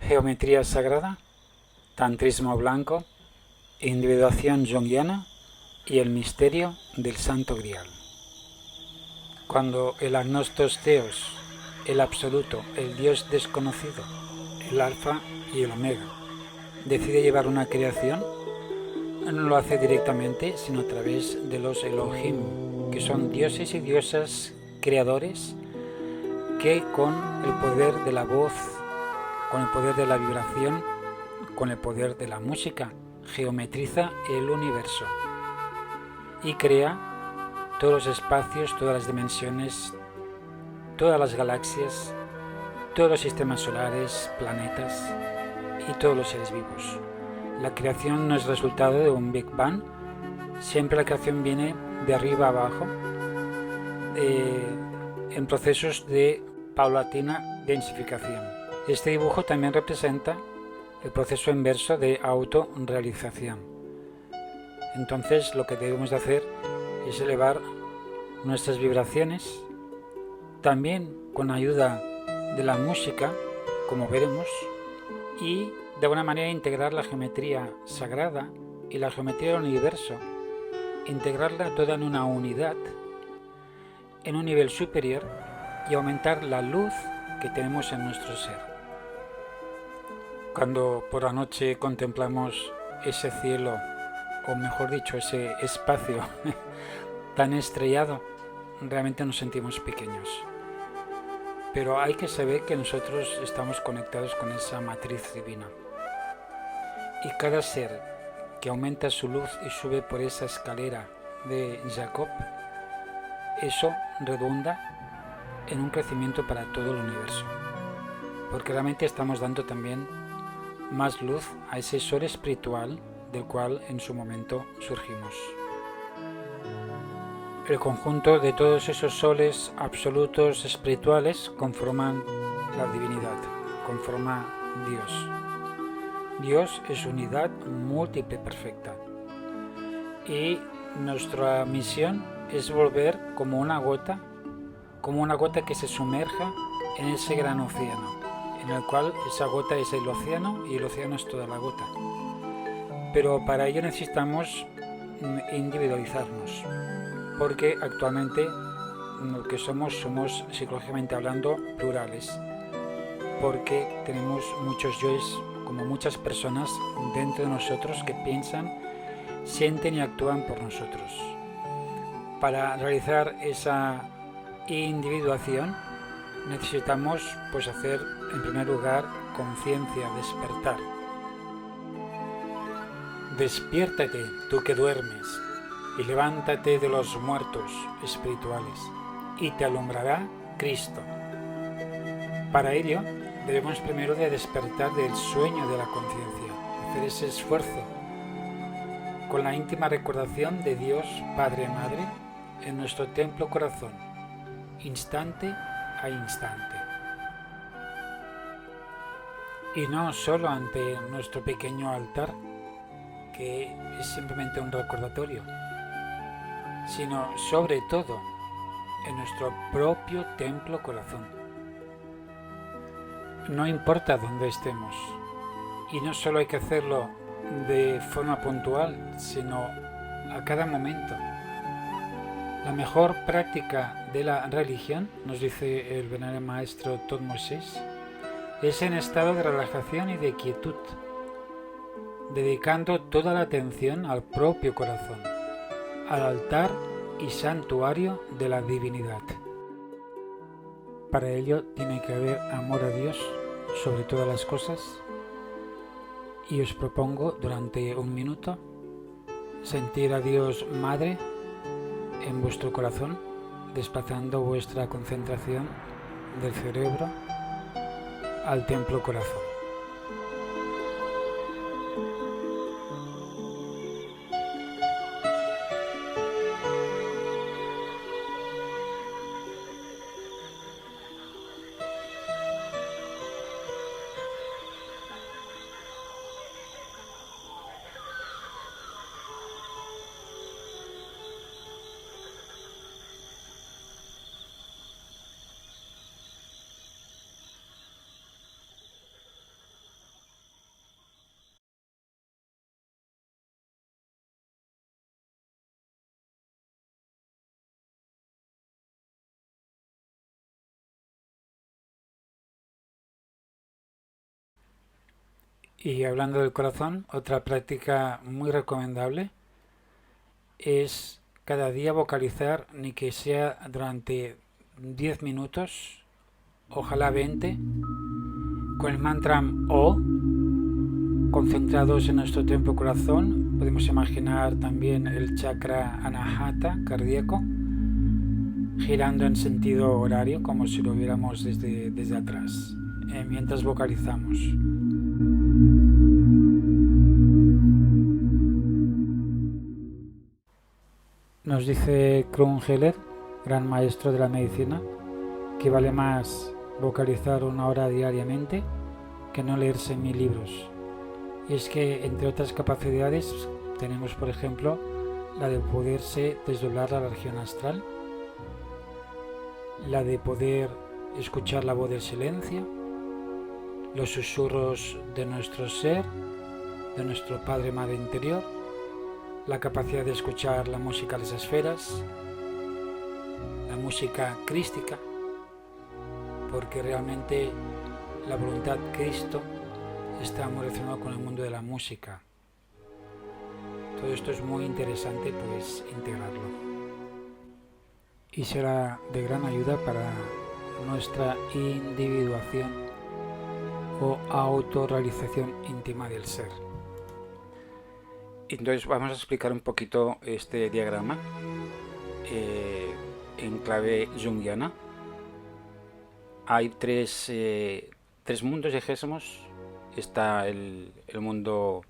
Geometría sagrada, tantrismo blanco, individuación junguiana y el misterio del Santo Grial. Cuando el agnostos Theos, el absoluto, el Dios desconocido, el alfa y el omega, decide llevar una creación, no lo hace directamente, sino a través de los Elohim, que son dioses y diosas creadores que con el poder de la voz, con el poder de la vibración, con el poder de la música, geometriza el universo y crea todos los espacios, todas las dimensiones, todas las galaxias, todos los sistemas solares, planetas y todos los seres vivos. La creación no es resultado de un Big Bang, siempre la creación viene de arriba a abajo, en procesos de paulatina densificación. Este dibujo también representa el proceso inverso de autorrealización. Entonces lo que debemos de hacer es elevar nuestras vibraciones, también con ayuda de la música, como veremos, y de alguna manera integrar la geometría sagrada y la geometría del universo, integrarla toda en una unidad, en un nivel superior y aumentar la luz que tenemos en nuestro ser. Cuando por la noche contemplamos ese cielo, o mejor dicho, ese espacio tan estrellado, realmente nos sentimos pequeños. Pero hay que saber que nosotros estamos conectados con esa matriz divina. Y cada ser que aumenta su luz y sube por esa escalera de Jacob, eso redunda en un crecimiento para todo el universo. Porque realmente estamos dando también más luz a ese sol espiritual del cual en su momento surgimos. El conjunto de todos esos soles absolutos espirituales conforman la divinidad, conforma Dios. Dios es unidad múltiple perfecta. Y nuestra misión es volver como una gota que se sumerja en ese gran océano, en el cual esa gota es el océano y el océano es toda la gota. Pero para ello necesitamos individualizarnos, porque actualmente lo que somos psicológicamente hablando plurales, porque tenemos muchos yoes, como muchas personas dentro de nosotros que piensan, sienten y actúan por nosotros. Para realizar esa individuación necesitamos hacer en primer lugar conciencia, despertar. Despiértate, tú que duermes, y levántate de los muertos espirituales, y te alumbrará Cristo. Para ello, debemos primero de despertar del sueño de la conciencia, hacer ese esfuerzo, con la íntima recordación de Dios Padre y Madre en nuestro templo corazón, instante a instante. Y no solo ante nuestro pequeño altar, que es simplemente un recordatorio, sino sobre todo en nuestro propio templo corazón. No importa dónde estemos, y no solo hay que hacerlo de forma puntual, sino a cada momento. La mejor práctica de la religión, nos dice el venerable maestro Thotmoses, es en estado de relajación y de quietud, dedicando toda la atención al propio corazón, al altar y santuario de la divinidad. Para ello tiene que haber amor a Dios sobre todas las cosas, y os propongo durante un minuto sentir a Dios Madre en vuestro corazón, desplazando vuestra concentración del cerebro al templo corazón. Y hablando del corazón, otra práctica muy recomendable es cada día vocalizar, ni que sea durante 10 minutos, ojalá 20, con el mantra O, concentrados en nuestro templo corazón. Podemos imaginar también el chakra anahata cardíaco girando en sentido horario, como si lo viéramos desde atrás, mientras vocalizamos. Nos dice Krumheller, gran maestro de la medicina, que vale más vocalizar 1 hora diariamente que no leerse 1000 libros. Y es que, entre otras capacidades, tenemos, por ejemplo, la de poderse desdoblar la región astral, la de poder escuchar la voz del silencio, los susurros de nuestro ser, de nuestro Padre Madre interior, la capacidad de escuchar la música de las esferas, la música crística, porque realmente la voluntad Cristo está muy relacionado con el mundo de la música. Todo esto es muy interesante, pues, integrarlo. Y será de gran ayuda para nuestra individuación o autorrealización íntima del ser. Entonces vamos a explicar un poquito este diagrama en clave junguiana. Hay tres mundos, dijésemos. Está el mundo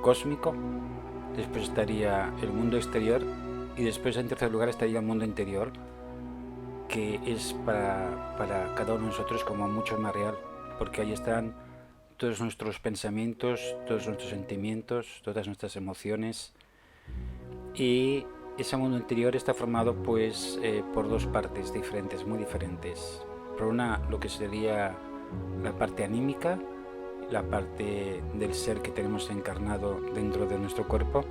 cósmico, después estaría el mundo exterior y después, en tercer lugar, estaría el mundo interior, que es para cada uno de nosotros como mucho más real, porque ahí están todos nuestros pensamientos, todos nuestros sentimientos, todas nuestras emociones. Y ese mundo interior está formado pues por dos partes diferentes, muy diferentes. Por una, lo que sería la parte anímica, la parte del ser que tenemos encarnado dentro de nuestro cuerpo,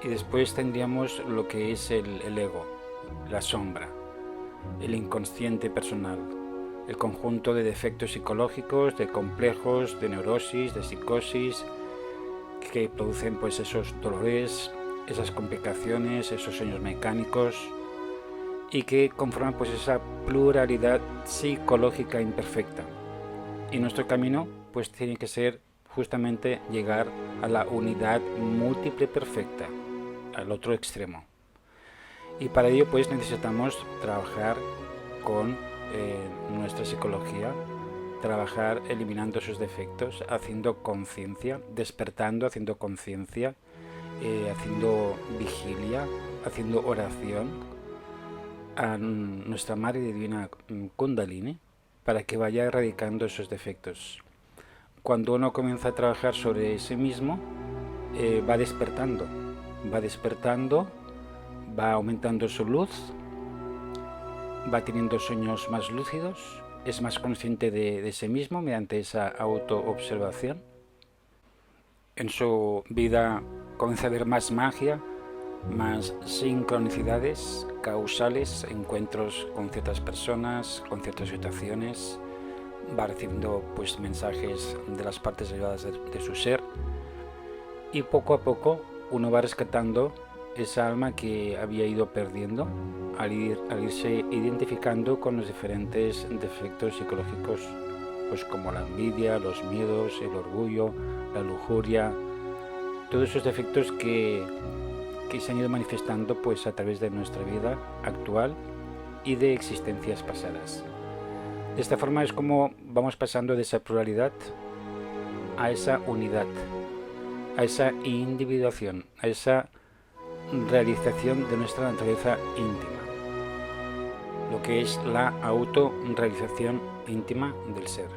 y después tendríamos lo que es el ego, la sombra, el inconsciente personal, el conjunto de defectos psicológicos, de complejos, de neurosis, de psicosis, que producen pues esos dolores, esas complicaciones, esos sueños mecánicos, y que conforman pues esa pluralidad psicológica imperfecta. Y nuestro camino pues tiene que ser justamente llegar a la unidad múltiple perfecta, al otro extremo. Y para ello pues necesitamos trabajar con nuestra psicología, trabajar eliminando sus defectos, haciendo conciencia, despertando, haciendo conciencia, haciendo vigilia, haciendo oración a nuestra Madre Divina Kundalini para que vaya erradicando esos defectos. Cuando uno comienza a trabajar sobre sí mismo, va despertando, va aumentando su luz, va teniendo sueños más lúcidos, es más consciente de sí mismo mediante esa autoobservación. En su vida comienza a ver más magia, más sincronicidades causales, encuentros con ciertas personas, con ciertas situaciones, va recibiendo pues mensajes de las partes elevadas de su ser, y poco a poco uno va rescatando esa alma que había ido perdiendo al irse identificando con los diferentes defectos psicológicos, pues como la envidia, los miedos, el orgullo, la lujuria, todos esos defectos que se han ido manifestando pues a través de nuestra vida actual y de existencias pasadas. De esta forma es como vamos pasando de esa pluralidad a esa unidad, a esa individuación, a esa realización de nuestra naturaleza íntima, lo que es la autorrealización íntima del ser.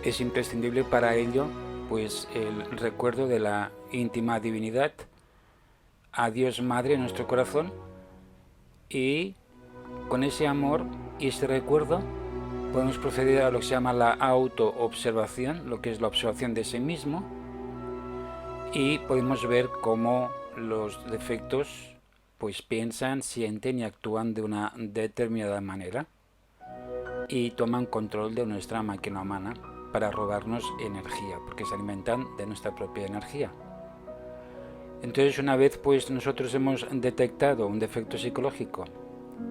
Es imprescindible para ello pues el recuerdo de la íntima divinidad, a Dios Madre en nuestro corazón, y con ese amor y ese recuerdo podemos proceder a lo que se llama la autoobservación, lo que es la observación de sí mismo, y podemos ver cómo los defectos pues piensan, sienten y actúan de una determinada manera. y toman control de nuestra máquina humana para robarnos energía, porque se alimentan de nuestra propia energía. Entonces, una vez pues nosotros hemos detectado un defecto psicológico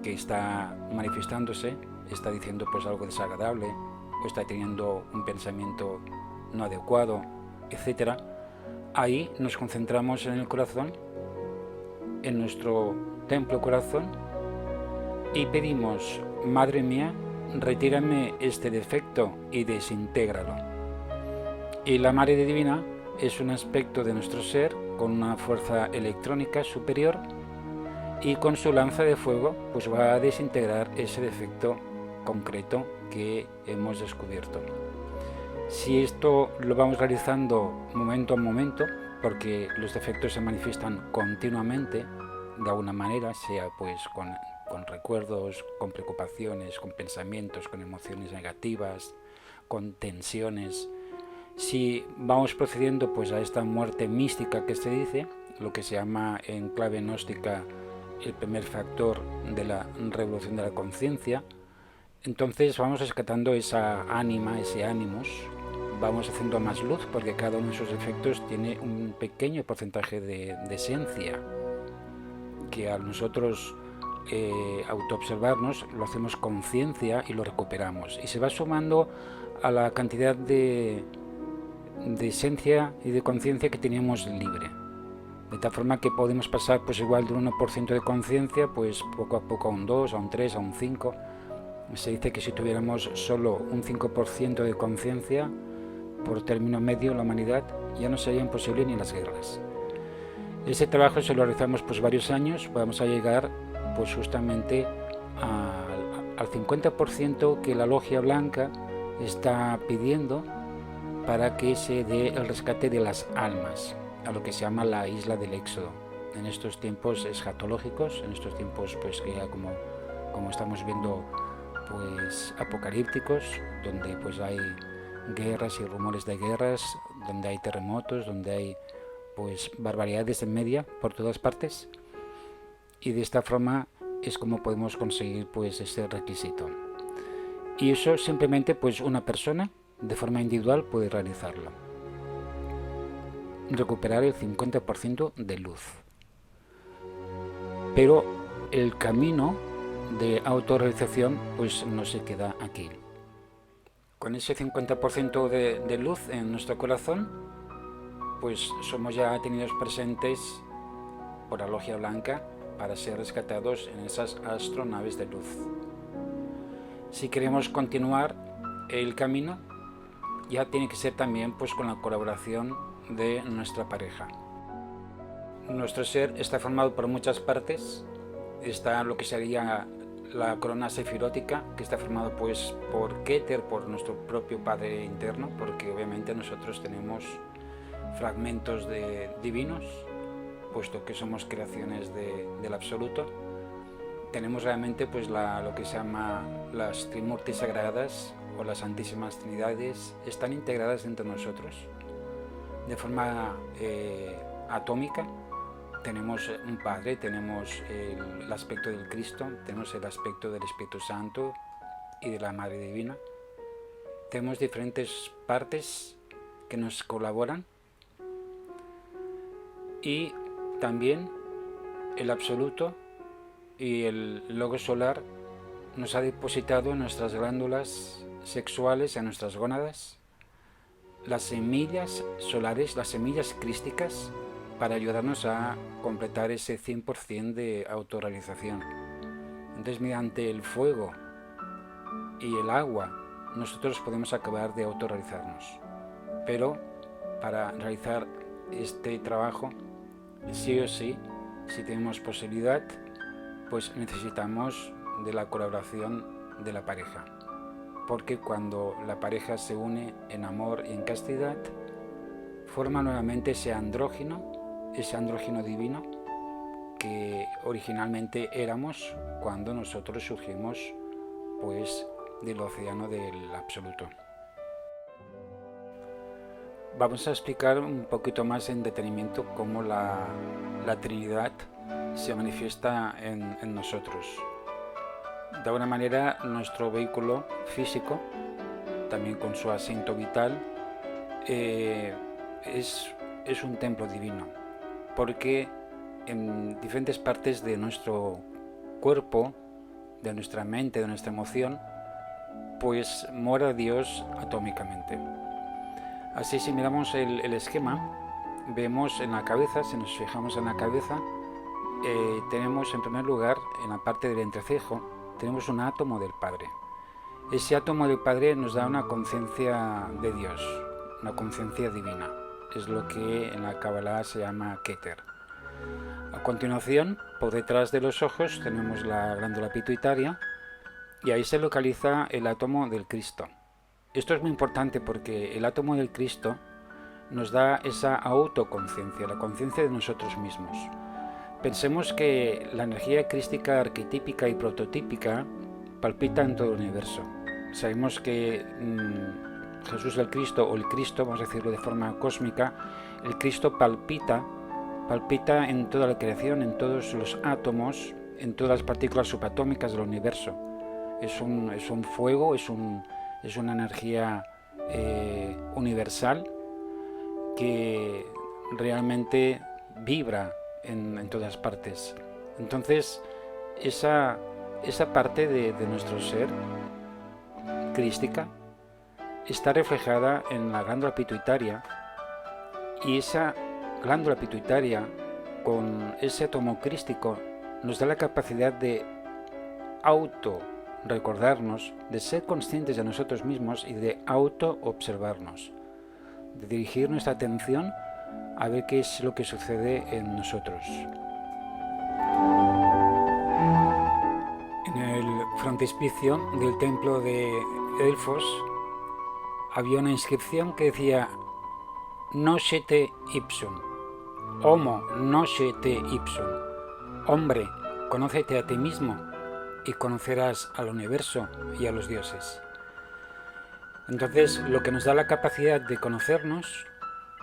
que está manifestándose, está diciendo pues algo desagradable o está teniendo un pensamiento no adecuado, etcétera, ahí nos concentramos en el corazón, en nuestro templo corazón, y pedimos: Madre mía, retírame este defecto y desintégralo. Y la Madre Divina es un aspecto de nuestro ser con una fuerza electrónica superior, y con su lanza de fuego pues va a desintegrar ese defecto concreto que hemos descubierto. Si esto lo vamos realizando momento a momento, porque los defectos se manifiestan continuamente de alguna manera, sea pues con recuerdos, con preocupaciones, con pensamientos, con emociones negativas, con tensiones. Si vamos procediendo pues a esta muerte mística que se dice, lo que se llama en clave gnóstica el primer factor de la revolución de la conciencia, entonces vamos rescatando esa ánima, ese ánimos, vamos haciendo más luz, porque cada uno de esos efectos tiene un pequeño porcentaje de esencia, que al nosotros autoobservarnos lo hacemos conciencia y lo recuperamos, y se va sumando a la cantidad de esencia y de conciencia que teníamos libre, de tal forma que podemos pasar pues igual del 1% de conciencia pues poco a poco a un 2, a un 3, a un 5. Se dice que si tuviéramos solo un 5% de conciencia por término medio, la humanidad ya no sería imposible ni las guerras. Ese trabajo, si lo realizamos pues varios años, vamos a llegar pues justamente al 50% que la Logia Blanca está pidiendo para que se dé el rescate de las almas, a lo que se llama la isla del Éxodo. En estos tiempos escatológicos, en estos tiempos pues que ya como estamos viendo pues apocalípticos, donde pues hay guerras y rumores de guerras, donde hay terremotos, donde hay pues barbaridades en media por todas partes, y de esta forma es como podemos conseguir pues ese requisito, y eso simplemente pues una persona de forma individual puede realizarlo: recuperar el 50% de luz. Pero el camino de autorrealización pues no se queda aquí. Con ese 50% de luz en nuestro corazón, pues somos ya tenidos presentes por la Logia Blanca para ser rescatados en esas astronaves de luz. Si queremos continuar el camino, ya tiene que ser también pues con la colaboración de nuestra pareja. Nuestro ser está formado por muchas partes. Está lo que sería la corona sefirótica, que está formado pues por Keter, por nuestro propio Padre interno, porque obviamente nosotros tenemos fragmentos divinos, puesto que somos creaciones del absoluto. Tenemos realmente pues lo que se llama las Trimurtis sagradas o las Santísimas Trinidades, están integradas entre nosotros de forma atómica. Tenemos un Padre, tenemos el aspecto del Cristo, tenemos el aspecto del Espíritu Santo y de la Madre Divina. Tenemos diferentes partes que nos colaboran, y también el Absoluto y el Logo Solar nos ha depositado en nuestras glándulas sexuales, en nuestras gónadas, las semillas solares, las semillas crísticas, para ayudarnos a completar ese 100% de autorrealización. Entonces, mediante el fuego y el agua, nosotros podemos acabar de autorrealizarnos. Pero para realizar este trabajo, sí o sí, si tenemos posibilidad, pues necesitamos de la colaboración de la pareja. Porque cuando la pareja se une en amor y en castidad, forma nuevamente ese andrógino divino que originalmente éramos cuando nosotros surgimos pues del océano del absoluto. Vamos a explicar un poquito más en detenimiento cómo la Trinidad se manifiesta en nosotros. de alguna manera nuestro vehículo físico, también con su asiento vital, es un templo divino, porque en diferentes partes de nuestro cuerpo, de nuestra mente, de nuestra emoción, pues mora Dios atómicamente. Así, si miramos el esquema, vemos en la cabeza, si nos fijamos en la cabeza, tenemos en primer lugar, en la parte del entrecejo, tenemos un átomo del Padre. Ese átomo del Padre nos da una conciencia de Dios, una conciencia divina. Es lo que en la Kabbalah se llama Keter. A continuación, por detrás de los ojos tenemos la glándula pituitaria y ahí se localiza el átomo del Cristo. Esto es muy importante porque el átomo del Cristo nos da esa autoconciencia, la conciencia de nosotros mismos. Pensemos que la energía crística arquetípica y prototípica palpita en todo el universo. Sabemos que Jesús el Cristo, o el Cristo, vamos a decirlo de forma cósmica, el Cristo palpita en toda la creación, en todos los átomos, en todas las partículas subatómicas del universo. Es un fuego, es una energía universal que realmente vibra en todas partes. Entonces, esa parte de nuestro ser crística está reflejada en la glándula pituitaria, y esa glándula pituitaria con ese átomo crístico nos da la capacidad de recordarnos, de ser conscientes de nosotros mismos y de auto-observarnos, de dirigir nuestra atención a ver qué es lo que sucede en nosotros. En el frontispicio del templo de Delfos había una inscripción que decía Noscete ipsum, Homo noscete ipsum, hombre, conócete a ti mismo y conocerás al universo y a los dioses. Entonces, lo que nos da la capacidad de conocernos,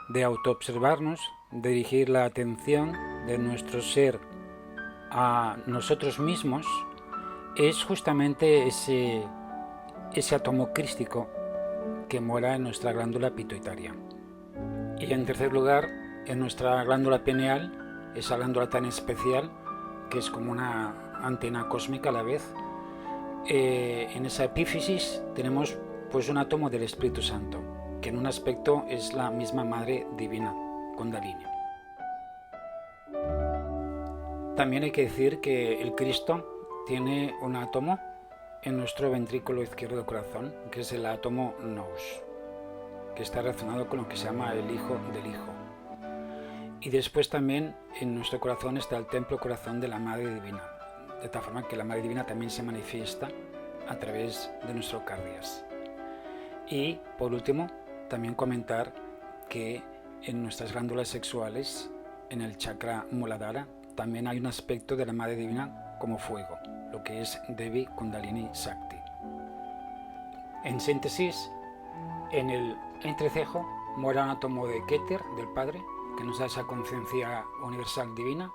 de autoobservarnos, de dirigir la atención de nuestro ser a nosotros mismos, es justamente ese átomo crístico que mora en nuestra glándula pituitaria. Y en tercer lugar, en nuestra glándula pineal, esa glándula tan especial que es como una antena cósmica a la vez, en esa epífisis tenemos pues un átomo del Espíritu Santo, que en un aspecto es la misma Madre Divina, Kundalini. También hay que decir que el Cristo tiene un átomo en nuestro ventrículo izquierdo del corazón, que es el átomo Nous, que está relacionado con lo que se llama el Hijo del Hijo. Y después también en nuestro corazón está el templo corazón de la Madre Divina, de tal forma que la Madre Divina también se manifiesta a través de nuestro cardias. Y por último, también comentar que en nuestras glándulas sexuales, en el chakra Muladhara, también hay un aspecto de la Madre Divina como fuego, lo que es Devi Kundalini Shakti. En síntesis, en el entrecejo mora un átomo de Keter, del Padre, que nos da esa conciencia universal divina.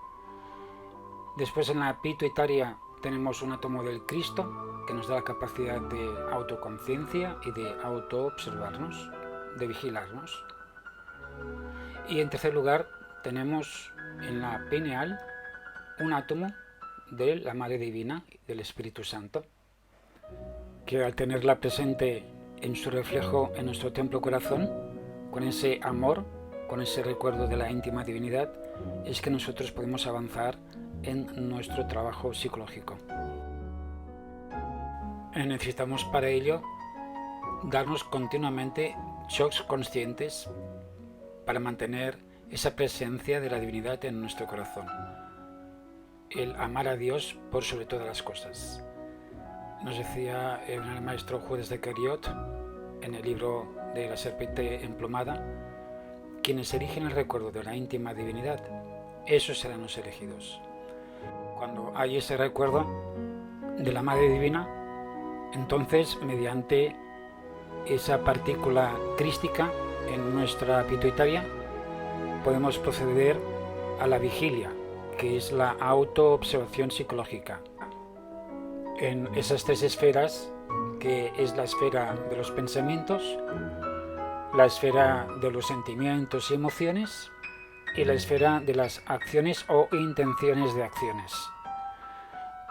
Después en la pituitaria tenemos un átomo del Cristo, que nos da la capacidad de autoconciencia y de autoobservarnos, de vigilarnos. Y en tercer lugar tenemos en la pineal un átomo de la Madre Divina, del Espíritu Santo, que al tenerla presente en su reflejo en nuestro templo corazón, con ese amor, con ese recuerdo de la íntima divinidad, es que nosotros podemos avanzar en nuestro trabajo psicológico. Necesitamos para ello darnos continuamente shocks conscientes para mantener esa presencia de la divinidad en nuestro corazón. El amar a Dios por sobre todas las cosas. Nos decía el maestro Judas de Cariot en el libro de la serpiente emplumada: quienes eligen el recuerdo de la íntima divinidad, esos serán los elegidos. Cuando hay ese recuerdo de la Madre Divina, entonces mediante esa partícula crística en nuestra pituitaria podemos proceder a la vigilia, que es la autoobservación psicológica. en esas tres esferas, que es la esfera de los pensamientos, la esfera de los sentimientos y emociones y la esfera de las acciones o intenciones de acciones.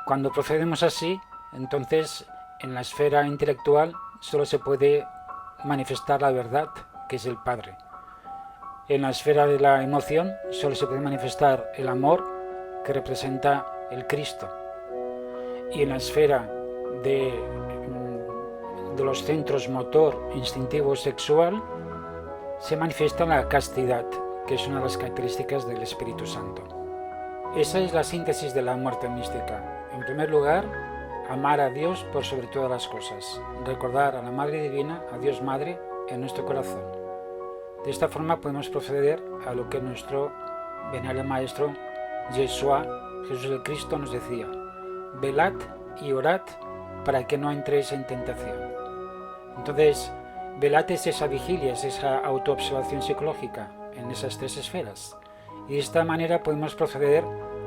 Cuando procedemos así, entonces en la esfera intelectual solo se puede manifestar la verdad, que es el Padre. En la esfera de la emoción solo se puede manifestar el amor, que representa el Cristo. Y en la esfera de los centros motor, instintivo, sexual, se manifiesta la castidad, que es una de las características del Espíritu Santo. Esa es la síntesis de la muerte mística. En primer lugar, amar a Dios por sobre todas las cosas. Recordar a la Madre Divina, a Dios Madre, en nuestro corazón. De esta forma podemos proceder a lo que nuestro venerable Maestro Yeshua, Jesús el Cristo, nos decía: velad y orad para que no entréis en tentación. Entonces, velad es esa vigilia, es esa autoobservación psicológica en esas tres esferas. Y de esta manera podemos proceder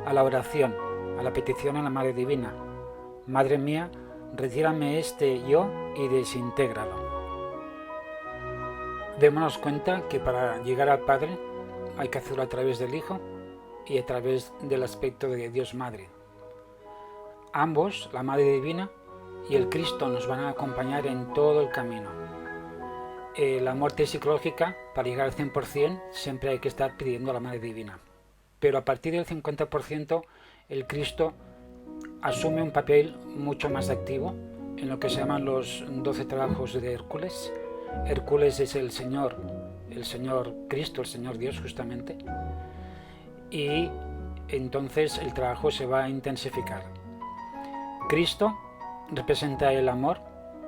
a la oración, a la petición a la Madre Divina: Madre mía, retírame este yo y desintégralo. Démonos cuenta que para llegar al Padre hay que hacerlo a través del Hijo y a través del aspecto de Dios Madre. Ambos, la Madre Divina y el Cristo, nos van a acompañar en todo el camino. La muerte psicológica, para llegar al 100%, siempre hay que estar pidiendo a la Madre Divina. Pero a partir del 50%, el Cristo asume un papel mucho más activo en lo que se llaman los 12 trabajos de Hércules. Hércules es el Señor Cristo, el Señor Dios justamente, y entonces el trabajo se va a intensificar. Cristo representa el amor,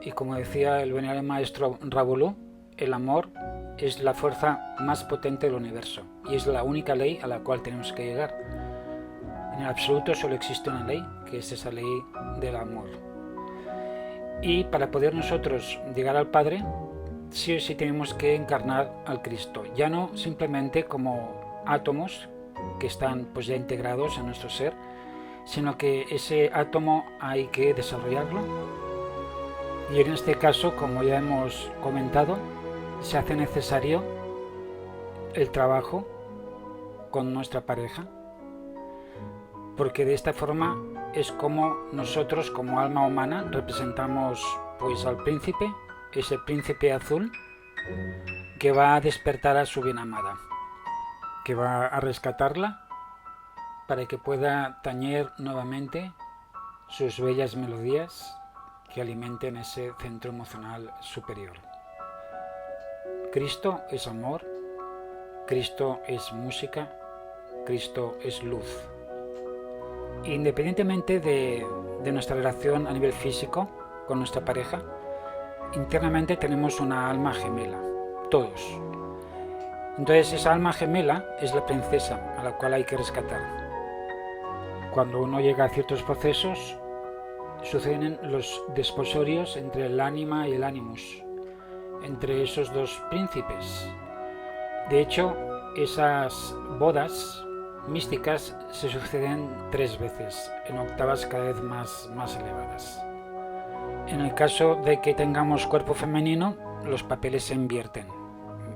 y como decía el venerable Maestro Rabulú, el amor es la fuerza más potente del universo y es la única ley a la cual tenemos que llegar. En el absoluto solo existe una ley, que es esa ley del amor. Y para poder nosotros llegar al Padre, sí o sí tenemos que encarnar al Cristo, ya no simplemente como átomos que están pues ya integrados en nuestro ser, sino que ese átomo hay que desarrollarlo, y en este caso, como ya hemos comentado, se hace necesario el trabajo con nuestra pareja, porque de esta forma es como nosotros, como alma humana, representamos pues al príncipe, ese príncipe azul que va a despertar a su bien amada, que va a rescatarla para que pueda tañer nuevamente sus bellas melodías que alimenten ese centro emocional superior. Cristo es amor, Cristo es música, Cristo es luz. Independientemente de nuestra relación a nivel físico con nuestra pareja, internamente tenemos una alma gemela, todos. Entonces esa alma gemela es la princesa a la cual hay que rescatar. Cuando uno llega a ciertos procesos, suceden los desposorios entre el ánima y el animus, entre esos dos príncipes. De hecho, esas bodas místicas se suceden 3 veces, en octavas cada vez más elevadas. En el caso de que tengamos cuerpo femenino, los papeles se invierten.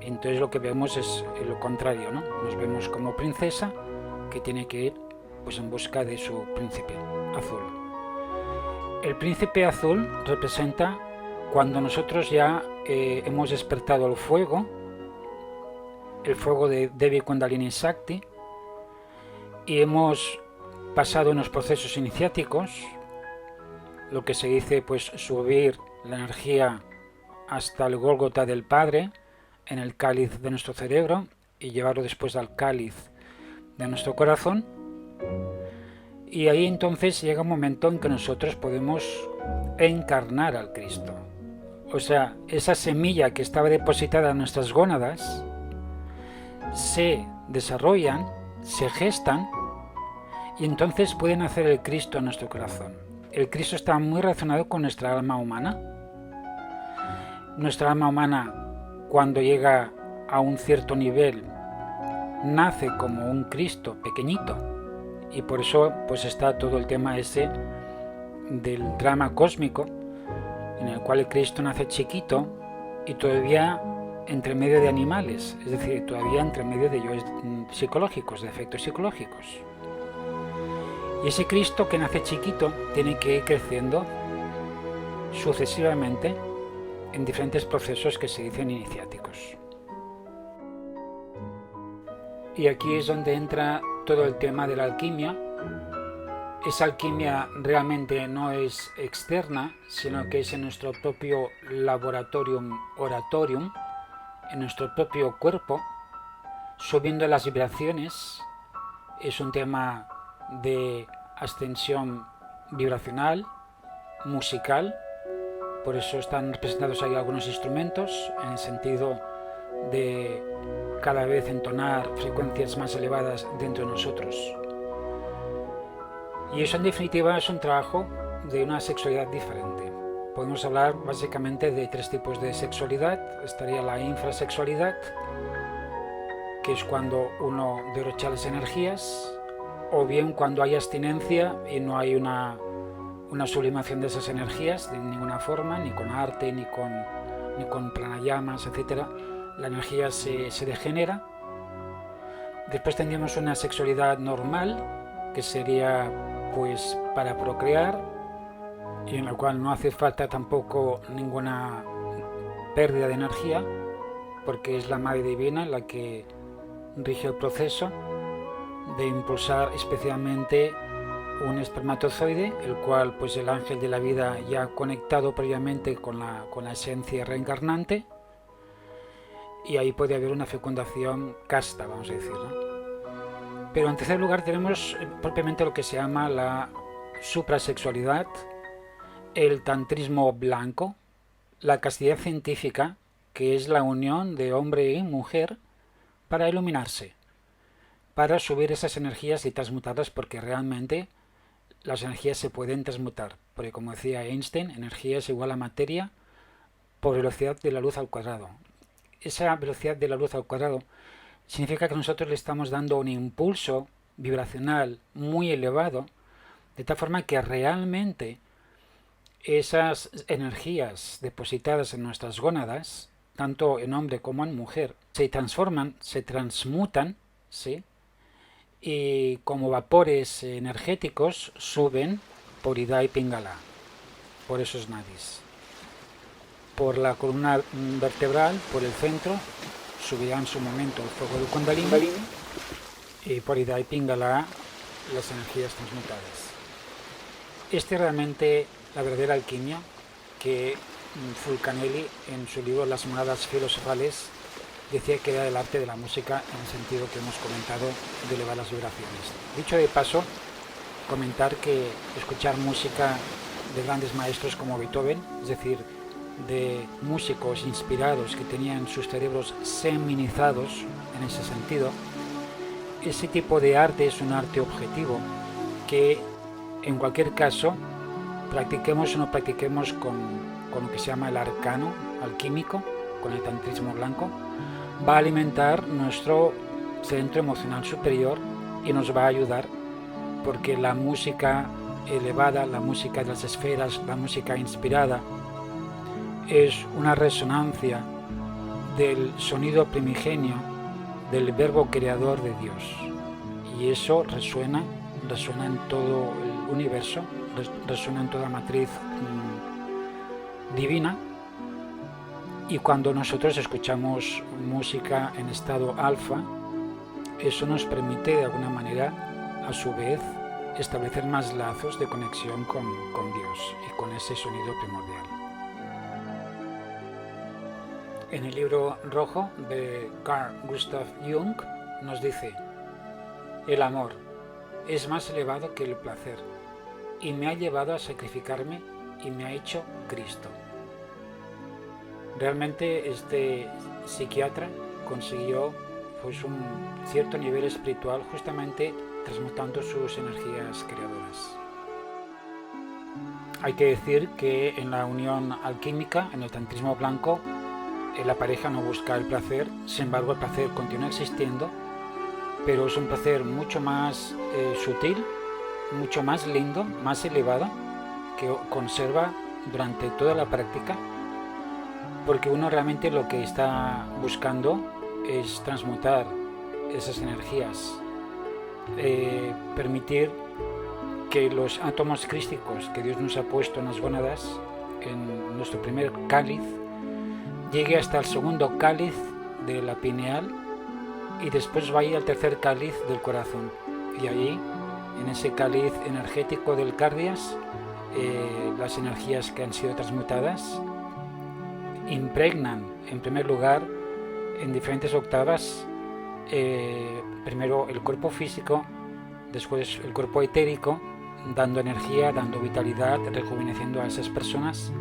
Entonces lo que vemos es lo contrario, ¿no? Nos vemos como princesa que tiene que ir pues en busca de su príncipe azul. El príncipe azul representa cuando nosotros ya hemos despertado el fuego de Devi Kundalini Shakti, y hemos pasado unos procesos iniciáticos, lo que se dice pues subir la energía hasta el Gólgota del Padre en el cáliz de nuestro cerebro y llevarlo después al cáliz de nuestro corazón, y ahí entonces llega un momento en que nosotros podemos encarnar al Cristo. O sea, esa semilla que estaba depositada en nuestras gónadas se desarrollan, se gestan, y entonces puede nacer el Cristo en nuestro corazón. El Cristo está muy relacionado con nuestra alma humana. Nuestra alma humana, cuando llega a un cierto nivel, nace como un Cristo pequeñito, y por eso pues está todo el tema ese del drama cósmico en el cual el Cristo nace chiquito y todavía entre medio de animales, es decir, todavía entre medio de yoes psicológicos, de efectos psicológicos. Y ese Cristo que nace chiquito tiene que ir creciendo sucesivamente en diferentes procesos que se dicen iniciáticos. Y aquí es donde entra todo el tema de la alquimia. Esa alquimia realmente no es externa, sino que es en nuestro propio laboratorium oratorium, en nuestro propio cuerpo, subiendo las vibraciones. Es un tema de ascensión vibracional, musical, por eso están representados ahí algunos instrumentos en el sentido de cada vez entonar frecuencias más elevadas dentro de nosotros. Y eso en definitiva es un trabajo de una sexualidad diferente. Podemos hablar básicamente de tres tipos de sexualidad. Estaría la infrasexualidad, que es cuando uno derrocha las energías, o bien cuando hay abstinencia y no hay una sublimación de esas energías de ninguna forma, ni con arte, ni con pranayamas, etc. La energía se degenera. Después tendríamos una sexualidad normal, que sería pues para procrear, y en la cual no hace falta tampoco ninguna pérdida de energía, porque es la Madre Divina la que rige el proceso de impulsar especialmente un espermatozoide, el cual pues el ángel de la vida ya ha conectado previamente con la esencia reencarnante, y ahí puede haber una fecundación casta, vamos a decir, ¿no? Pero en tercer lugar tenemos propiamente lo que se llama la suprasexualidad, el tantrismo blanco, la castidad científica, que es la unión de hombre y mujer para iluminarse, para subir esas energías y transmutarlas, porque realmente las energías se pueden transmutar, porque como decía Einstein, energía es igual a materia por velocidad de la luz al cuadrado. Esa velocidad de la luz al cuadrado significa que nosotros le estamos dando un impulso vibracional muy elevado, de tal forma que realmente esas energías depositadas en nuestras gónadas, tanto en hombre como en mujer, se transforman, se transmutan, ¿sí? Y como vapores energéticos suben por Ida y Pingala, por esos nadis. Por la columna vertebral, por el centro, subirá en su momento el fuego del Kundalini, y por Ida y Pingala las energías transmutadas. Este es realmente la verdadera alquimia que Fulcanelli en su libro Las monadas filosofales decía que era el arte de la música en el sentido que hemos comentado de elevar las vibraciones. Dicho de paso, comentar que escuchar música de grandes maestros como Beethoven, es decir, de músicos inspirados que tenían sus cerebros seminizados en ese sentido, ese tipo de arte es un arte objetivo que en cualquier caso practiquemos o no practiquemos con lo que se llama el arcano alquímico, con el tantrismo blanco, va a alimentar nuestro centro emocional superior y nos va a ayudar, porque la música elevada, la música de las esferas, la música inspirada, es una resonancia del sonido primigenio del verbo creador de Dios, y eso resuena en todo el universo, resuena en toda matriz divina. Y cuando nosotros escuchamos música en estado alfa, eso nos permite de alguna manera a su vez establecer más lazos de conexión con Dios y con ese sonido primordial. En el libro rojo de Carl Gustav Jung nos dice: el amor es más elevado que el placer y me ha llevado a sacrificarme y me ha hecho Cristo. Realmente este psiquiatra consiguió pues un cierto nivel espiritual justamente transmutando sus energías creadoras. Hay que decir que en la unión alquímica, en el tantrismo blanco, la pareja no busca el placer, sin embargo el placer continúa existiendo, pero es un placer mucho más sutil, mucho más lindo, más elevado, que conserva durante toda la práctica, porque uno realmente lo que está buscando es transmutar esas energías, permitir que los átomos crísticos que Dios nos ha puesto en las gónadas, en nuestro primer cáliz, llegue hasta el segundo cáliz de la pineal y después vaya al tercer cáliz del corazón. Y ahí, en ese cáliz energético del cardias, las energías que han sido transmutadas impregnan, en primer lugar, en diferentes octavas, primero el cuerpo físico, después el cuerpo etérico, dando energía, dando vitalidad, rejuveneciendo a esas personas,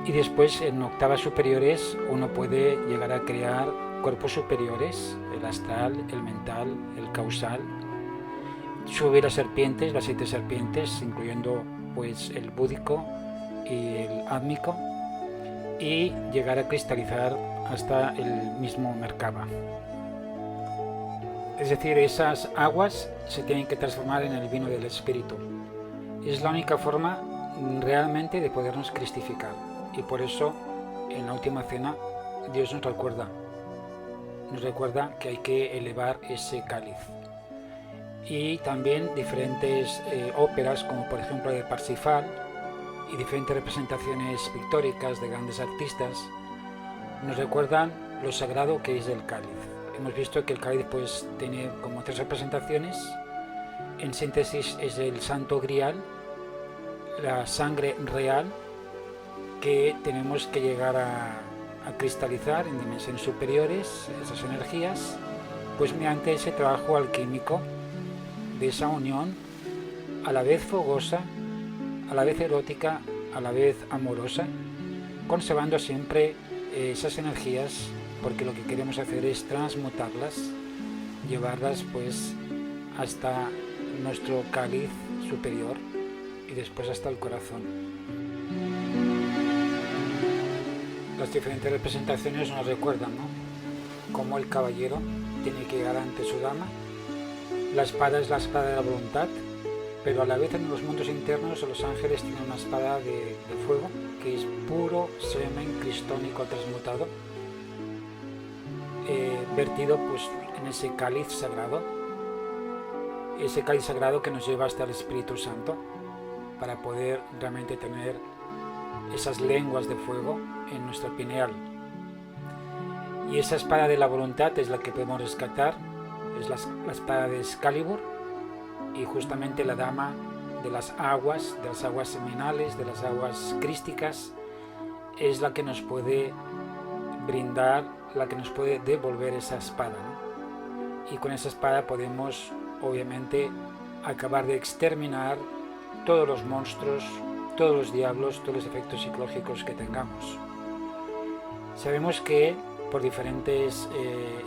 y después en octavas superiores uno puede llegar a crear cuerpos superiores, el astral, el mental, el causal, subir a serpientes, las 7 serpientes, incluyendo pues el búdico y el átmico, y llegar a cristalizar hasta el mismo Merkaba. Es decir, esas aguas se tienen que transformar en el vino del espíritu. Es la única forma realmente de podernos cristificar. Y por eso, en la última cena, Dios nos recuerda que hay que elevar ese cáliz. Y también diferentes óperas, como por ejemplo de Parsifal, y diferentes representaciones pictóricas de grandes artistas, nos recuerdan lo sagrado que es el cáliz. Hemos visto que el cáliz pues tiene como 3 representaciones. En síntesis es el santo grial, la sangre real, que tenemos que llegar a cristalizar en dimensiones superiores, esas energías, pues mediante ese trabajo alquímico de esa unión, a la vez fogosa, a la vez erótica, a la vez amorosa, conservando siempre esas energías, porque lo que queremos hacer es transmutarlas, llevarlas pues hasta nuestro cáliz superior y después hasta el corazón. Las diferentes representaciones nos recuerdan, ¿no?, cómo el caballero tiene que llegar ante su dama. La espada es la espada de la voluntad, pero a la vez en los mundos internos los ángeles tienen una espada de fuego que es puro semen cristónico transmutado, vertido pues en ese cáliz sagrado que nos lleva hasta el Espíritu Santo, para poder realmente tener esas lenguas de fuego en nuestra pineal. Y esa espada de la voluntad es la que podemos rescatar, es la espada de Excalibur, y justamente la dama de las aguas seminales, de las aguas crísticas, es la que nos puede brindar, la que nos puede devolver esa espada, ¿no? Y con esa espada podemos, obviamente, acabar de exterminar todos los monstruos, todos los diablos, todos los efectos psicológicos que tengamos. Sabemos que por diferentes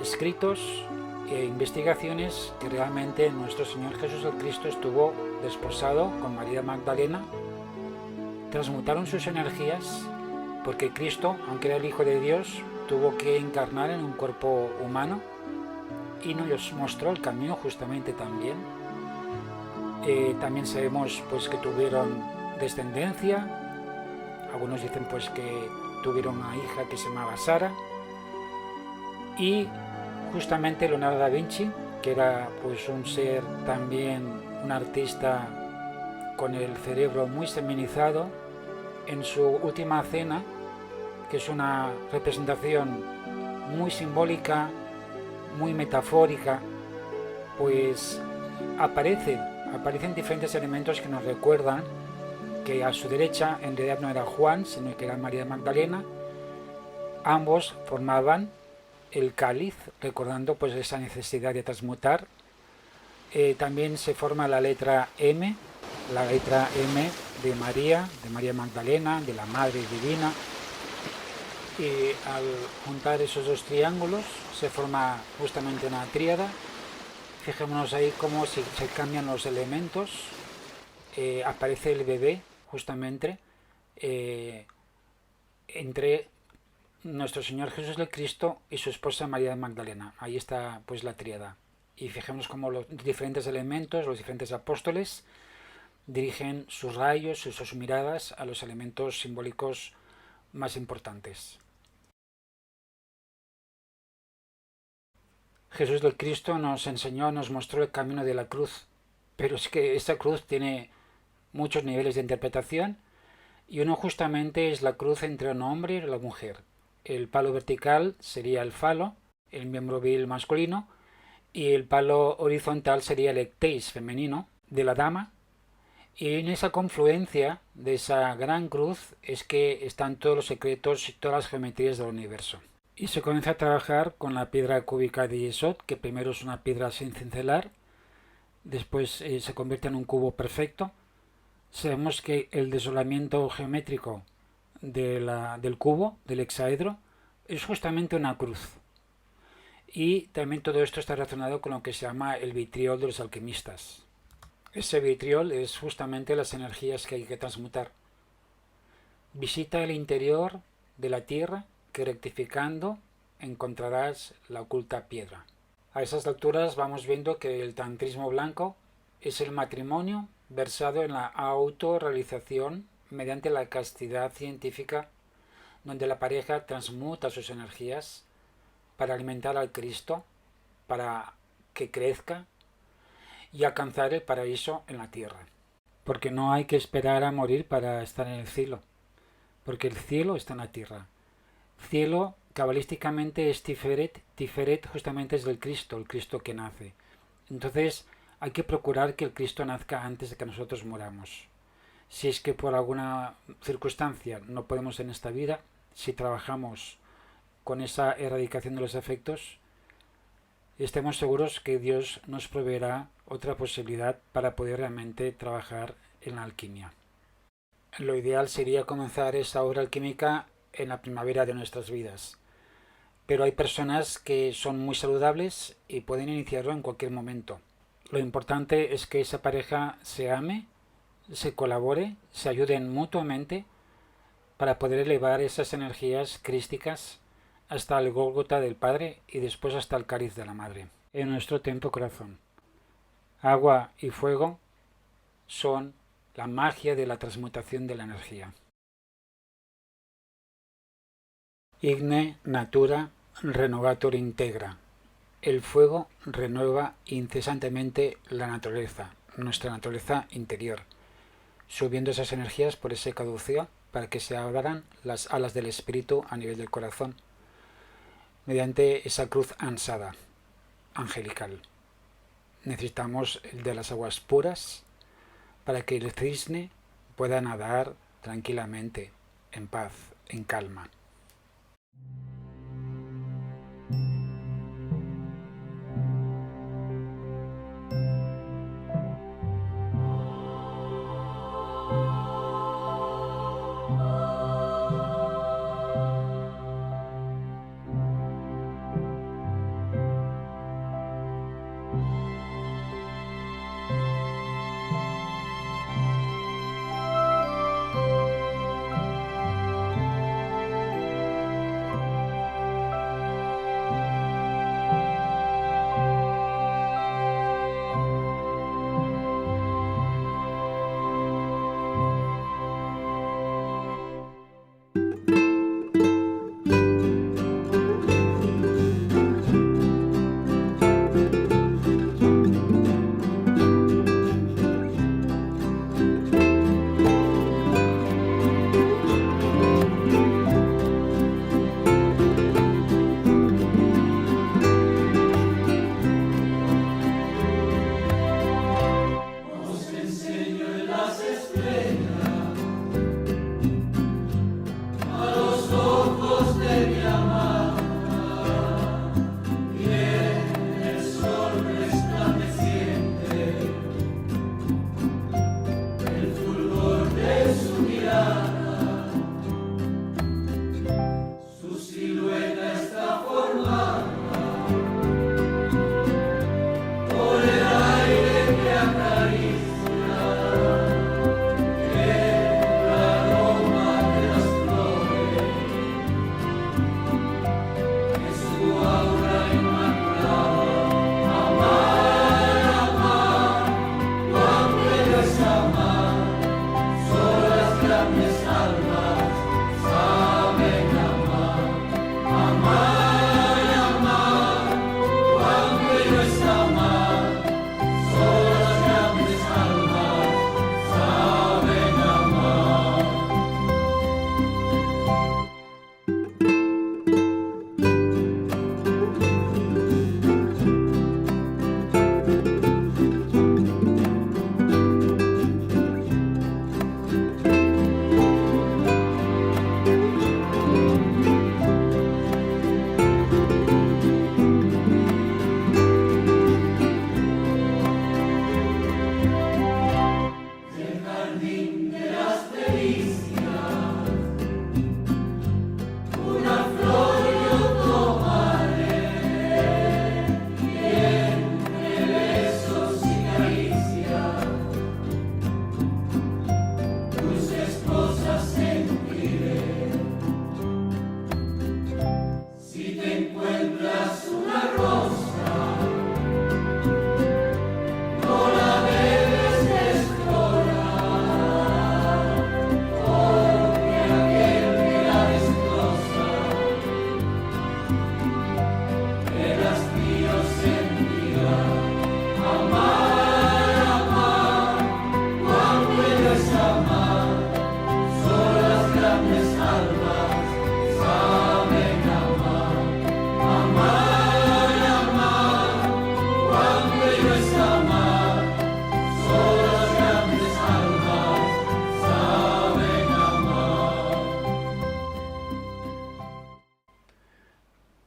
escritos e investigaciones que realmente nuestro Señor Jesús el Cristo estuvo desposado con María Magdalena, transmutaron sus energías, porque Cristo, aunque era el Hijo de Dios, tuvo que encarnar en un cuerpo humano y nos mostró el camino justamente también. También sabemos pues que tuvieron descendencia, algunos dicen pues que tuvieron una hija que se llamaba Sara, y justamente Leonardo da Vinci, que era pues un ser también, un artista con el cerebro muy seminizado, en su última cena, que es una representación muy simbólica, muy metafórica, pues aparecen diferentes elementos que nos recuerdan que a su derecha en realidad no era Juan, sino que era María Magdalena. Ambos formaban el cáliz, recordando pues esa necesidad de transmutar. También se forma la letra M de María Magdalena, de la Madre Divina, y al juntar esos 2 triángulos se forma justamente una tríada. Fijémonos ahí cómo se cambian los elementos. Aparece el bebé justamente entre nuestro Señor Jesús el Cristo y su esposa María Magdalena. Ahí está pues la tríada. Y fijémonos cómo los diferentes elementos, los diferentes apóstoles, dirigen sus rayos y sus miradas a los elementos simbólicos más importantes. Jesús del Cristo nos enseñó, nos mostró el camino de la cruz, pero es que esta cruz tiene muchos niveles de interpretación y uno justamente es la cruz entre un hombre y la mujer. El palo vertical sería el falo, el miembro viril masculino, y el palo horizontal sería el ectéis femenino de la dama. Y en esa confluencia de esa gran cruz es que están todos los secretos y todas las geometrías del universo. Y se comienza a trabajar con la piedra cúbica de Yesod, que primero es una piedra sin cincelar, después se convierte en un cubo perfecto. Sabemos que el desolamiento geométrico del cubo, del hexaedro, es justamente una cruz. Y también todo esto está relacionado con lo que se llama el vitriol de los alquimistas. Ese vitriol es justamente las energías que hay que transmutar. Visita el interior de la tierra, que rectificando encontrarás la oculta piedra. A esas alturas vamos viendo que el tantrismo blanco es el matrimonio versado en la autorrealización mediante la castidad científica, donde la pareja transmuta sus energías para alimentar al Cristo, para que crezca y alcanzar el paraíso en la tierra. Porque no hay que esperar a morir para estar en el cielo, porque el cielo está en la tierra. Cielo cabalísticamente es Tiferet, Tiferet justamente es del Cristo, el Cristo que nace. Entonces hay que procurar que el Cristo nazca antes de que nosotros moramos. Si es que por alguna circunstancia no podemos en esta vida, si trabajamos con esa erradicación de los efectos, estemos seguros que Dios nos proveerá otra posibilidad para poder realmente trabajar en la alquimia. Lo ideal sería comenzar esa obra alquímica en la primavera de nuestras vidas, pero hay personas que son muy saludables y pueden iniciarlo en cualquier momento. Lo importante es que esa pareja se ame, se colabore, se ayuden mutuamente para poder elevar esas energías crísticas hasta el Gólgota del Padre y después hasta el cáliz de la Madre. En nuestro templo corazón, agua y fuego son la magia de la transmutación de la energía. Igne natura renovator integra. El fuego renueva incesantemente la naturaleza, nuestra naturaleza interior, subiendo esas energías por ese caduceo para que se abran las alas del espíritu a nivel del corazón, mediante esa cruz ansada, angelical. Necesitamos el de las aguas puras para que el cisne pueda nadar tranquilamente, en paz, en calma.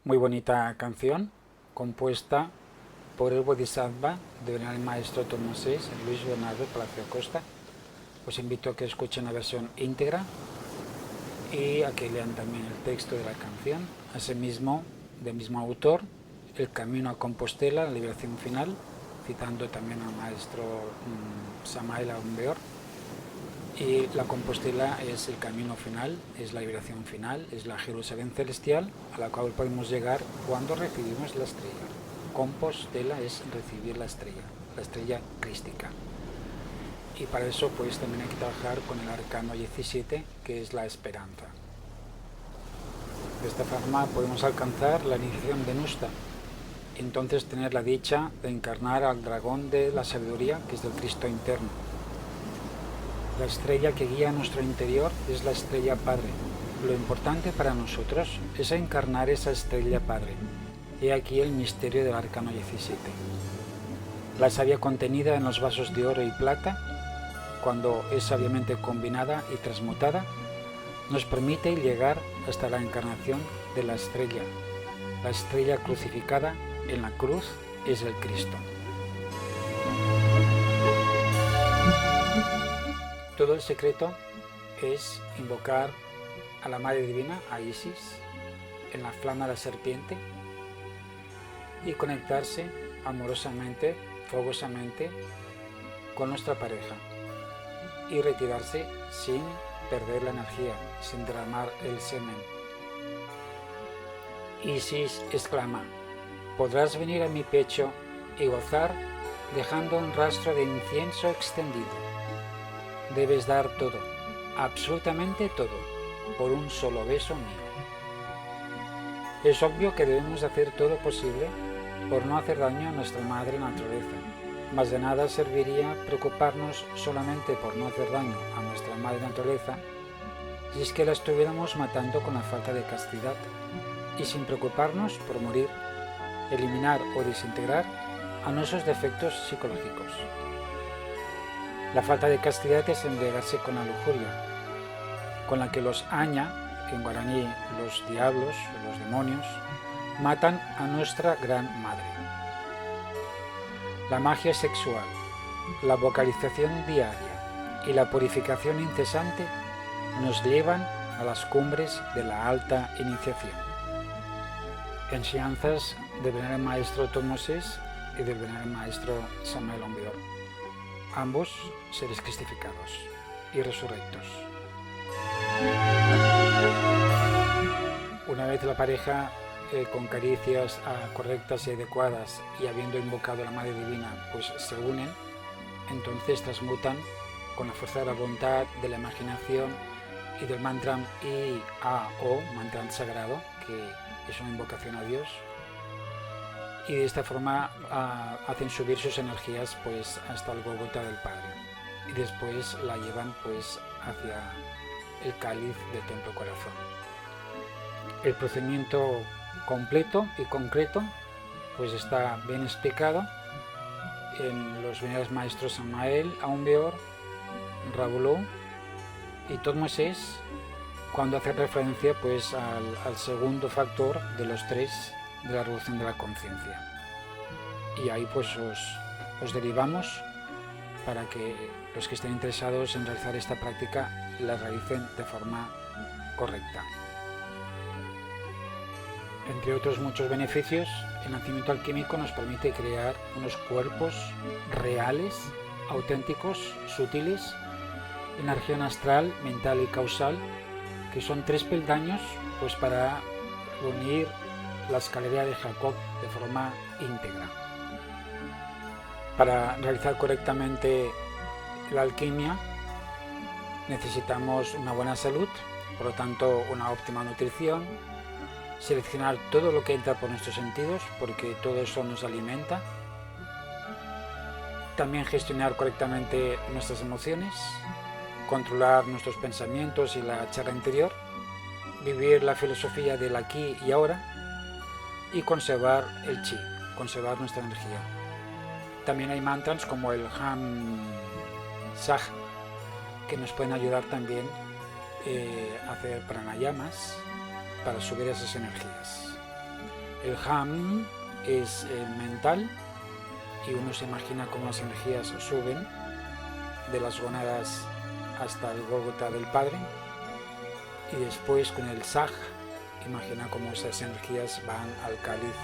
Muy bonita canción, compuesta por el Bodhisattva del maestro Tormosés, Luis Bernardo Palacio Costa. Os invito a que escuchen la versión íntegra y a que lean también el texto de la canción. Asimismo, del mismo autor, El camino a Compostela, la liberación final, citando también al maestro Samael Aun Weor. Y la Compostela es el camino final, es la liberación final, es la Jerusalén celestial a la cual podemos llegar cuando recibimos la estrella. Compostela es recibir la estrella crística. Y para eso pues también hay que trabajar con el arcano 17, que es la esperanza. De esta forma podemos alcanzar la iniciación de Nusta, y entonces tener la dicha de encarnar al dragón de la sabiduría, que es del Cristo interno. La estrella que guía nuestro interior es la estrella Padre. Lo importante para nosotros es encarnar esa estrella Padre. He aquí el misterio del arcano 17. La savia contenida en los vasos de oro y plata, cuando es sabiamente combinada y transmutada, nos permite llegar hasta la encarnación de la estrella crucificada en la cruz es el Cristo. Todo el secreto es invocar a la Madre Divina, a Isis, en la flama de la serpiente y conectarse amorosamente, fogosamente con nuestra pareja y retirarse sin perder la energía, sin derramar el semen. Isis exclama: podrás venir a mi pecho y gozar dejando un rastro de incienso extendido. Debes dar todo, absolutamente todo, por un solo beso mío. Es obvio que debemos hacer todo lo posible por no hacer daño a nuestra madre naturaleza, mas de nada serviría preocuparnos solamente por no hacer daño a nuestra madre naturaleza si es que la estuviéramos matando con la falta de castidad, y sin preocuparnos por morir, eliminar o desintegrar a nuestros defectos psicológicos. La falta de castidad es embriagarse con la lujuria, con la que los aña, en guaraní los diablos o los demonios, matan a nuestra gran madre. La magia sexual, la vocalización diaria y la purificación incesante nos llevan a las cumbres de la alta iniciación. Enseñanzas del venerable maestro Tormosés y del venerable maestro Samael Aun Weor, ambos seres cristificados y resurrectos. Una vez la pareja con caricias correctas y adecuadas y habiendo invocado a la Madre Divina pues se unen, entonces transmutan con la fuerza de la voluntad, de la imaginación y del mantra I-A-O, mantra sagrado, que es una invocación a Dios, y de esta forma hacen subir sus energías pues hasta el Gólgota del Padre y después la llevan pues hacia el cáliz del Templo Corazón. El procedimiento completo y concreto pues está bien explicado en los venerables maestros Samael Aun Weor, Ravulou y Tormosés, cuando hace referencia pues al segundo factor de los tres de la revolución de la conciencia. Y ahí pues os derivamos para que los que estén interesados en realizar esta práctica la realicen de forma correcta. Entre otros muchos beneficios, el nacimiento alquímico nos permite crear unos cuerpos reales, auténticos, sutiles, energía astral, mental y causal, que son 3 peldaños pues para unir la escalera de Jacob de forma íntegra. Para realizar correctamente la alquimia necesitamos una buena salud, por lo tanto una óptima nutrición, seleccionar todo lo que entra por nuestros sentidos porque todo eso nos alimenta, también gestionar correctamente nuestras emociones, controlar nuestros pensamientos y la charla interior, vivir la filosofía del aquí y ahora y conservar el chi, conservar nuestra energía. También hay mantras como el Ham Saj que nos pueden ayudar también a hacer pranayamas para subir esas energías. El Ham es el mental y uno se imagina cómo las energías suben de las gónadas hasta el Gólgota del Padre, y después con el Saj imagina cómo esas energías van al cáliz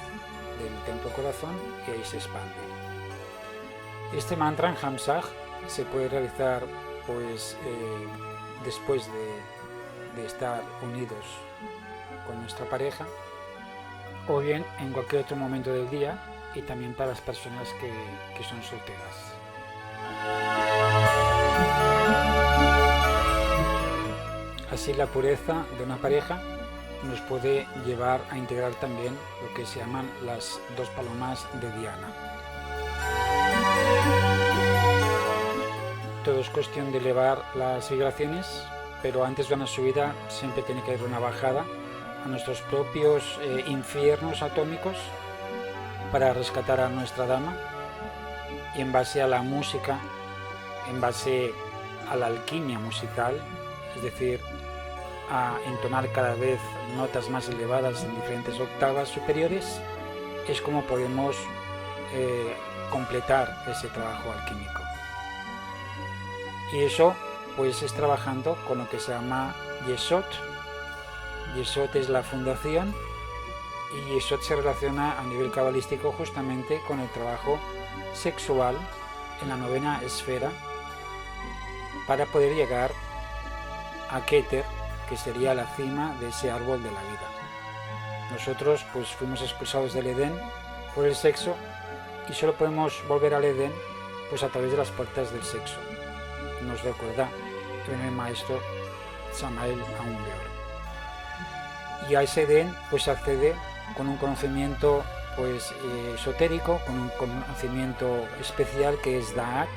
del templo corazón y ahí se expanden. Este mantra en Ham Saj se puede realizar pues después de estar unidos con nuestra pareja, o bien en cualquier otro momento del día, y también para las personas que son solteras. Así la pureza de una pareja nos puede llevar a integrar también lo que se llaman las 2 palomas de Diana. Todo es cuestión de elevar las vibraciones, pero antes de una subida siempre tiene que haber una bajada a nuestros propios infiernos atómicos para rescatar a nuestra dama, y en base a la música, en base a la alquimia musical, es decir, a entonar cada vez notas más elevadas en diferentes octavas superiores, es como podemos completar ese trabajo alquímico. Y eso pues es trabajando con lo que se llama Yesod. Yesod es la fundación, y Yesod se relaciona a nivel cabalístico justamente con el trabajo sexual en la 9ª esfera para poder llegar a Keter, que sería la cima de ese árbol de la vida. Nosotros pues fuimos expulsados del Edén por el sexo, y solo podemos volver al Edén pues a través de las puertas del sexo. Nos recuerda el primer maestro Samael Aun-Weor. Y a ese Edén pues se accede con un conocimiento pues esotérico, con un conocimiento especial que es Da'at,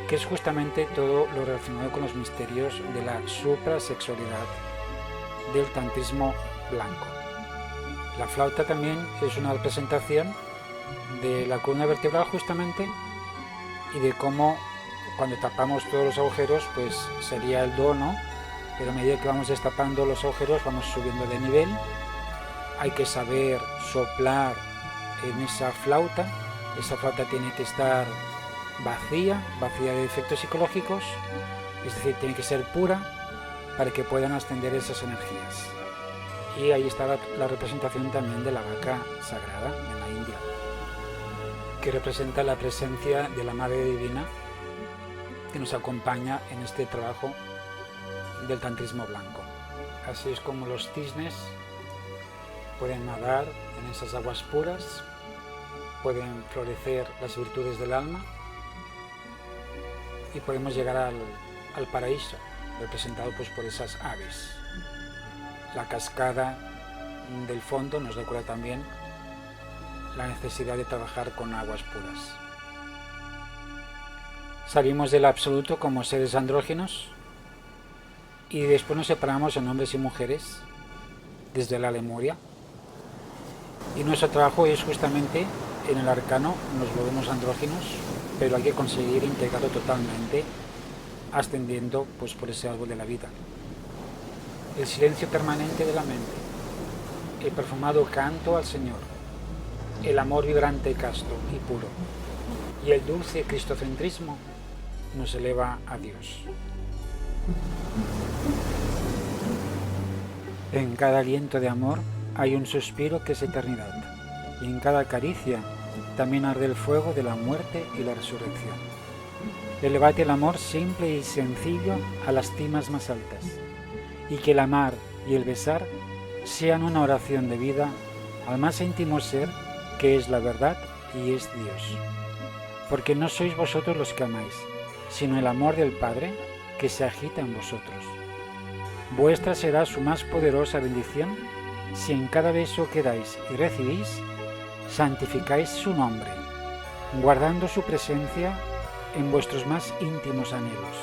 que es justamente todo lo relacionado con los misterios de la suprasexualidad del tantrismo blanco. La flauta también es una representación de la columna vertebral justamente, y de cómo cuando tapamos todos los agujeros pues sería el do, ¿no? Pero a medida que vamos destapando los agujeros vamos subiendo de nivel. Hay que saber soplar en esa flauta tiene que estar vacía de efectos psicológicos, es decir, tiene que ser pura para que puedan ascender esas energías. Y ahí está la representación también de la vaca sagrada en la India, que representa la presencia de la Madre Divina que nos acompaña en este trabajo del tantrismo blanco. Así es como los cisnes pueden nadar en esas aguas puras, pueden florecer las virtudes del alma, y podemos llegar al paraíso, representado pues por esas aves. La cascada del fondo nos recuerda también la necesidad de trabajar con aguas puras. Salimos del absoluto como seres andrógenos, y después nos separamos en hombres y mujeres desde la Lemuria, y nuestro trabajo es justamente en el arcano nos volvemos andrógenos, pero hay que conseguir integrarlo totalmente, ascendiendo pues por ese árbol de la vida. El silencio permanente de la mente, el perfumado canto al Señor, el amor vibrante, casto y puro, y el dulce cristocentrismo nos eleva a Dios. En cada aliento de amor hay un suspiro que es eternidad, y en cada caricia también arde el fuego de la muerte y la resurrección. Elevad el amor simple y sencillo a las cimas más altas, y que el amar y el besar sean una oración de vida al más íntimo ser que es la verdad y es Dios. Porque no sois vosotros los que amáis, sino el amor del Padre que se agita en vosotros. Vuestra será su más poderosa bendición si en cada beso que dais y recibís santificáis su nombre, guardando su presencia en vuestros más íntimos anhelos.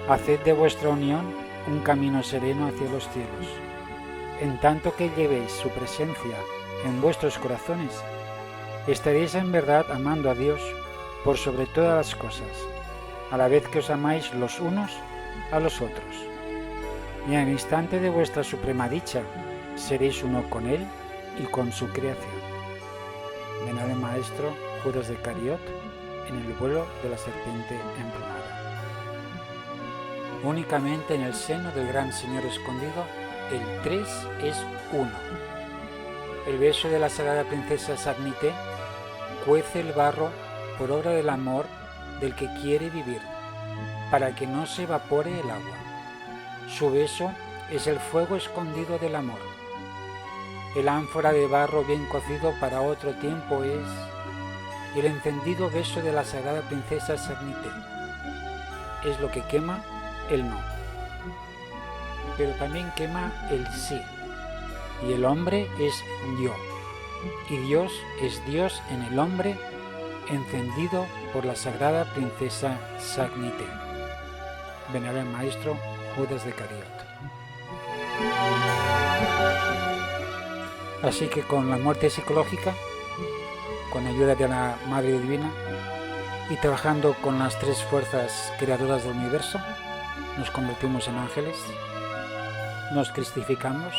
Haced de vuestra unión un camino sereno hacia los cielos. En tanto que llevéis su presencia en vuestros corazones, estaréis en verdad amando a Dios por sobre todas las cosas, a la vez que os amáis los unos a los otros. Y en el instante de vuestra suprema dicha, seréis uno con Él y con su creación. Venerable Maestro Judas Iscariot en el vuelo de la serpiente emplumada. Únicamente en el seno del gran Señor escondido, el 3 es 1. El beso de la sagrada princesa Sagnité cuece el barro por obra del amor del que quiere vivir, para que no se evapore el agua. Su beso es el fuego escondido del amor. El ánfora de barro bien cocido para otro tiempo es el encendido beso de la sagrada princesa Sagnité. Es lo que quema el no, pero también quema el sí. Y el hombre es yo, y Dios es Dios en el hombre, encendido por la sagrada princesa Sagnité. Venerable Maestro Judas Iscariot. Así que con la muerte psicológica, con ayuda de la Madre Divina y trabajando con las 3 fuerzas creadoras del universo, nos convertimos en ángeles, nos cristificamos,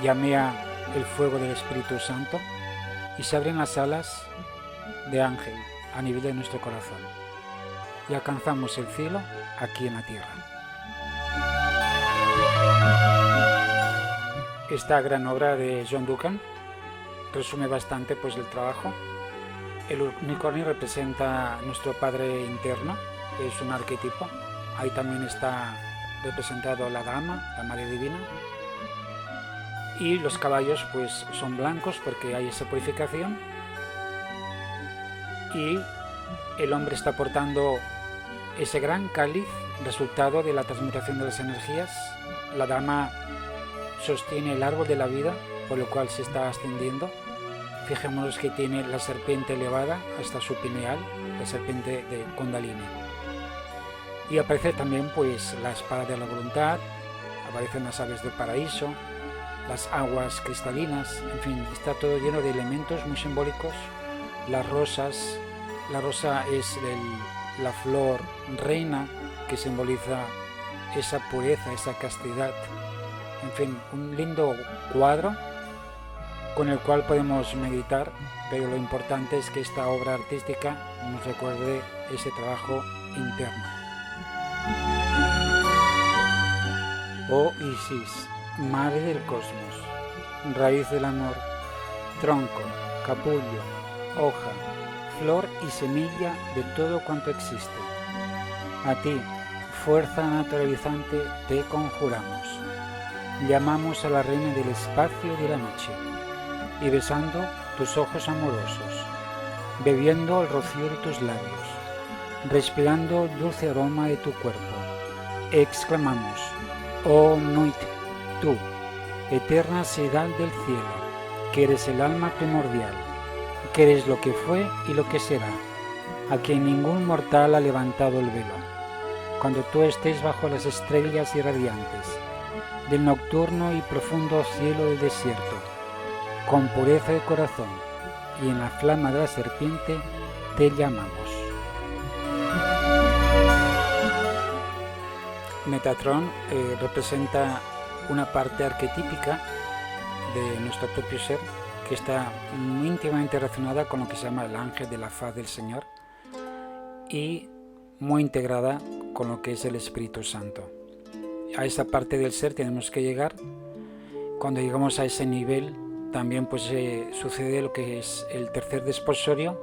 llamea el fuego del Espíritu Santo y se abren las alas de ángel a nivel de nuestro corazón y alcanzamos el cielo aquí en la tierra. Esta gran obra de John Duncan resume bastante el trabajo. El unicornio representa a nuestro Padre interno, es un arquetipo. Ahí también está representado la Dama, la Madre Divina. Y los caballos son blancos porque hay esa purificación. Y el hombre está portando ese gran cáliz, resultado de la transmutación de las energías. La Dama sostiene el árbol de la vida, por lo cual se está ascendiendo. Fijémonos que tiene la serpiente elevada hasta su pineal, la serpiente de Kundalini. Y aparece también la espada de la voluntad, aparecen las aves del paraíso, las aguas cristalinas, en fin, está todo lleno de elementos muy simbólicos. Las rosas, la rosa es la flor reina que simboliza esa pureza, esa castidad. En fin, un lindo cuadro con el cual podemos meditar, pero lo importante es que esta obra artística nos recuerde ese trabajo interno. Oh Isis, Madre del Cosmos, raíz del amor, tronco, capullo, hoja, flor y semilla de todo cuanto existe. A ti, fuerza naturalizante, te conjuramos. Llamamos a la reina del espacio y de la noche, y besando tus ojos amorosos, bebiendo el rocío de tus labios, respirando el dulce aroma de tu cuerpo, exclamamos: Oh Nuit, tú, eterna seidad del cielo, que eres el alma primordial, que eres lo que fue y lo que será, a quien ningún mortal ha levantado el velo. Cuando tú estés bajo las estrellas irradiantes del nocturno y profundo cielo del desierto, con pureza de corazón y en la flama de la serpiente, te llamamos. Metatron representa una parte arquetípica de nuestro propio ser que está muy íntimamente relacionada con lo que se llama el ángel de la faz del Señor y muy integrada con lo que es el Espíritu Santo. A esa parte del ser tenemos que llegar. Cuando llegamos a ese nivel también sucede lo que es el tercer desposorio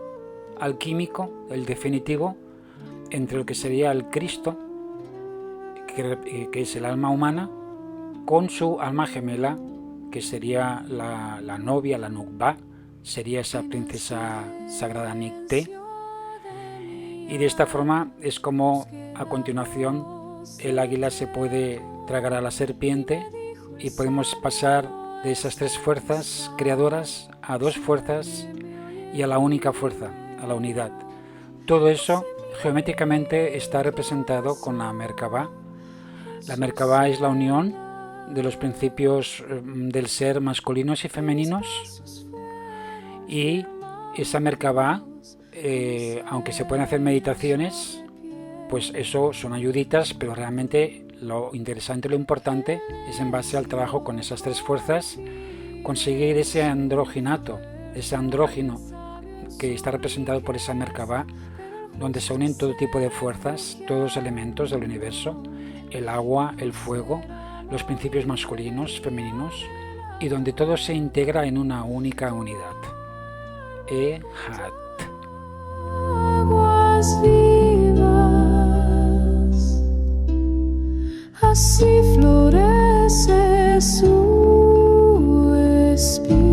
alquímico, el definitivo, entre lo que sería el Cristo, que es el alma humana, con su alma gemela, que sería la novia, la Nukba, sería esa princesa sagrada Nicté. Y de esta forma es como a continuación el águila se puede tragar a la serpiente y podemos pasar de esas 3 fuerzas creadoras a 2 fuerzas y a la única fuerza, a la unidad. Todo eso geométricamente está representado con la Merkabah. La Merkabah es la unión de los principios del ser masculinos y femeninos, y esa Merkabah, aunque se pueden hacer meditaciones, eso son ayuditas, pero realmente lo interesante, lo importante es en base al trabajo con esas 3 fuerzas, conseguir ese androginato, ese andrógino que está representado por esa Merkabah, donde se unen todo tipo de fuerzas, todos los elementos del universo, el agua, el fuego, los principios masculinos, femeninos, y donde todo se integra en una única unidad. Hat. Aguas vivas, así florece su espíritu.